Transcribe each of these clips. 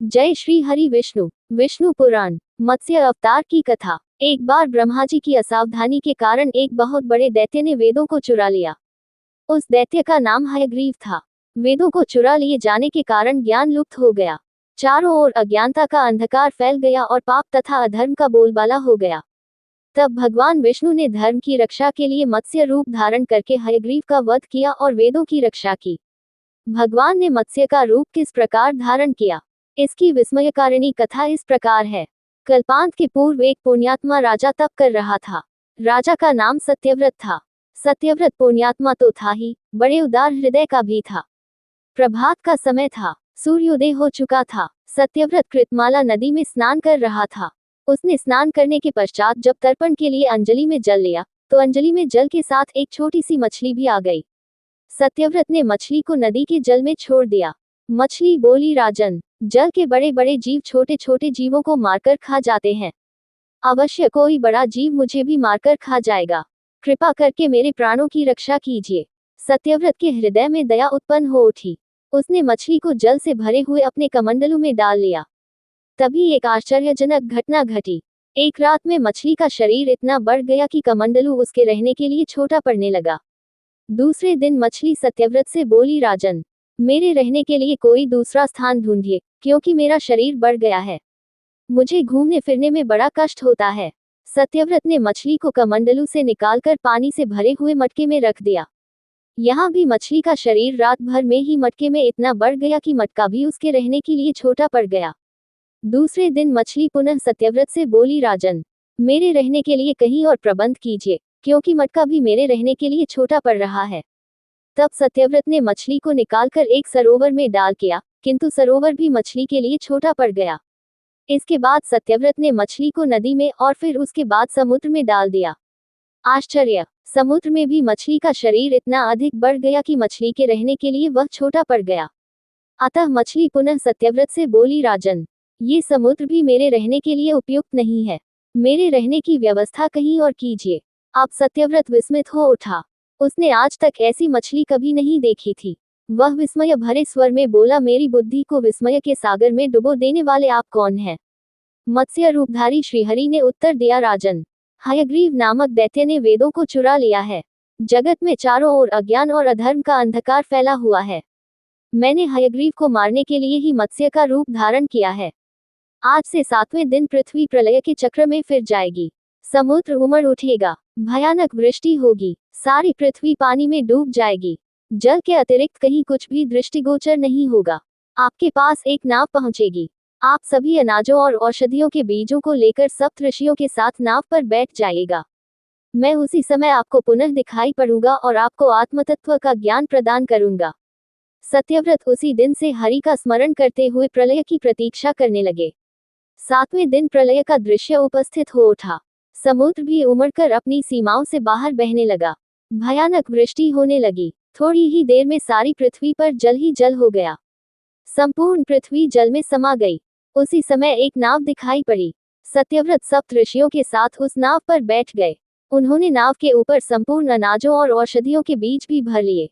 जय श्री हरि विष्णु। विष्णु पुराण मत्स्य अवतार की कथा। एक बार ब्रह्मा जी की असावधानी के कारण एक बहुत बड़े दैत्य ने वेदों को चुरा लिया। उस दैत्य का नाम हयग्रीव था। वेदों को चुरा लिए जाने के कारण ज्ञान लुप्त हो गया। चारों ओर अज्ञानता का अंधकार फैल गया और पाप तथा अधर्म का बोलबाला हो गया। तब भगवान विष्णु ने धर्म की रक्षा के लिए मत्स्य रूप धारण करके हयग्रीव का वध किया और वेदों की रक्षा की। भगवान ने मत्स्य का रूप किस प्रकार धारण किया, इसकी विस्मयकारिणी कथा इस प्रकार है। कल्पांत के पूर्व एक पुण्यात्मा राजा तप कर रहा था। राजा का नाम सत्यव्रत था। सत्यव्रत पुण्यात्मा तो था ही, बड़े उदार हृदय का भी था। प्रभात का समय था, सूर्योदय हो चुका था। सत्यव्रत कृतमाला नदी में स्नान कर रहा था। उसने स्नान करने के पश्चात जब तर्पण के लिए अंजलि में जल लिया तो अंजलि में जल के साथ एक छोटी सी मछली भी आ गई। सत्यव्रत ने मछली को नदी के जल में छोड़ दिया। मछली बोली, राजन, जल के बड़े बड़े जीव छोटे छोटे जीवों को मारकर खा जाते हैं। अवश्य कोई बड़ा जीव मुझे भी मारकर खा जाएगा। कृपा करके मेरे प्राणों की रक्षा कीजिए। सत्यव्रत के हृदय में दया उत्पन्न हो उठी। उसने मछली को जल से भरे हुए अपने कमंडलू में डाल लिया। तभी एक आश्चर्यजनक घटना घटी। एक रात में मछली का शरीर इतना बढ़ गया कि कमंडलू उसके रहने के लिए छोटा पड़ने लगा। दूसरे दिन मछली सत्यव्रत से बोली, राजन, मेरे रहने के लिए कोई दूसरा स्थान ढूंढिए, क्योंकि मेरा शरीर बढ़ गया है। मुझे घूमने फिरने में बड़ा कष्ट होता है। सत्यव्रत ने मछली को कमंडलू से निकालकर पानी से भरे हुए मटके में रख दिया। यहाँ भी मछली का शरीर रात भर में ही मटके में इतना बढ़ गया कि मटका भी उसके रहने के लिए छोटा पड़ गया। दूसरे दिन मछली पुनः सत्यव्रत से बोली, राजन, मेरे रहने के लिए कहीं और प्रबंध कीजिए, क्योंकि मटका भी मेरे रहने के लिए छोटा पड़ रहा है। तब सत्यव्रत ने मछली को निकालकर एक सरोवर में डाल दिया, किंतु सरोवर भी मछली के लिए छोटा पड़ गया। इसके बाद सत्यव्रत ने मछली को नदी में और फिर उसके बाद समुद्र में डाल दिया। आश्चर्य! समुद्र में भी मछली का शरीर इतना अधिक बढ़ गया कि मछली के रहने के लिए वह छोटा पड़ गया। अतः मछली पुनः सत्यव्रत से बोली, राजन, ये समुद्र भी मेरे रहने के लिए उपयुक्त नहीं है। मेरे रहने की व्यवस्था कहीं और कीजिए। अब सत्यव्रत विस्मित हो उठा। उसने आज तक ऐसी मछली कभी नहीं देखी थी। वह विस्मय भरे स्वर में बोला, मेरी बुद्धि को विस्मय के सागर में डुबो देने वाले आप कौन हैं? मत्स्य रूपधारी श्रीहरि ने उत्तर दिया, राजन, हयग्रीव नामक दैत्य ने वेदों को चुरा लिया है। जगत में चारों ओर अज्ञान और अधर्म का अंधकार फैला हुआ है। मैंने हयग्रीव को मारने के लिए ही मत्स्य का रूप धारण किया है। आज से 7वें दिन पृथ्वी प्रलय के चक्र में फिर जाएगी। समुद्र उमड़ उठेगा, भयानक वृष्टि होगी, सारी पृथ्वी पानी में डूब जाएगी। जल के अतिरिक्त कहीं कुछ भी दृष्टिगोचर नहीं होगा। आपके पास एक नाव पहुंचेगी। आप सभी अनाजों और औषधियों के बीजों को लेकर सप्त ऋषियों के साथ नाव पर बैठ जाइएगा। मैं उसी समय आपको पुनः दिखाई पड़ूंगा और आपको आत्मतत्व का ज्ञान प्रदान करूंगा। सत्यव्रत उसी दिन से हरि का स्मरण करते हुए प्रलय की प्रतीक्षा करने लगे। 7वें दिन प्रलय का दृश्य उपस्थित हो उठा। समुद्र भी उमड़कर अपनी सीमाओं से बाहर बहने लगा। भयानक वृष्टि होने लगी। थोड़ी ही देर में सारी पृथ्वी पर जल ही जल हो गया। संपूर्ण पृथ्वी जल में समा गई। उसी समय एक नाव दिखाई पड़ी। सत्यव्रत सप्त ऋषियों के साथ उस नाव पर बैठ गए। उन्होंने नाव के ऊपर संपूर्ण अनाजों और औषधियों के बीज भी भर लिए।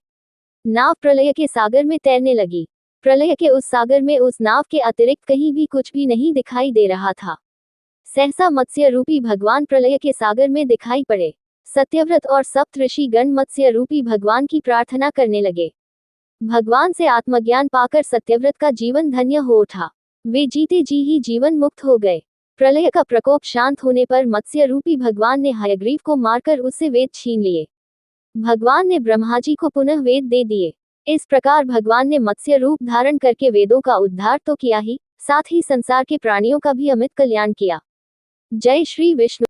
नाव प्रलय के सागर में तैरने लगी। प्रलय के उस सागर में उस नाव के अतिरिक्त कहीं भी कुछ भी नहीं दिखाई दे रहा था। सहसा मत्स्य रूपी भगवान प्रलय के सागर में दिखाई पड़े। सत्यव्रत और सप्त ऋषि गण मत्स्य रूपी भगवान की प्रार्थना करने लगे। भगवान से आत्मज्ञान पाकर सत्यव्रत का जीवन धन्य हो उठा। वे जीते जी ही जीवन मुक्त हो गए। प्रलय का प्रकोप शांत होने पर मत्स्य रूपी भगवान ने हयग्रीव को मारकर उससे वेद छीन लिए। भगवान ने ब्रह्मा जी को पुनः वेद दे दिए। इस प्रकार भगवान ने मत्स्य रूप धारण करके वेदों का उद्धार तो किया ही, साथ ही संसार के प्राणियों का भी अमित कल्याण किया। जय श्री विष्णु।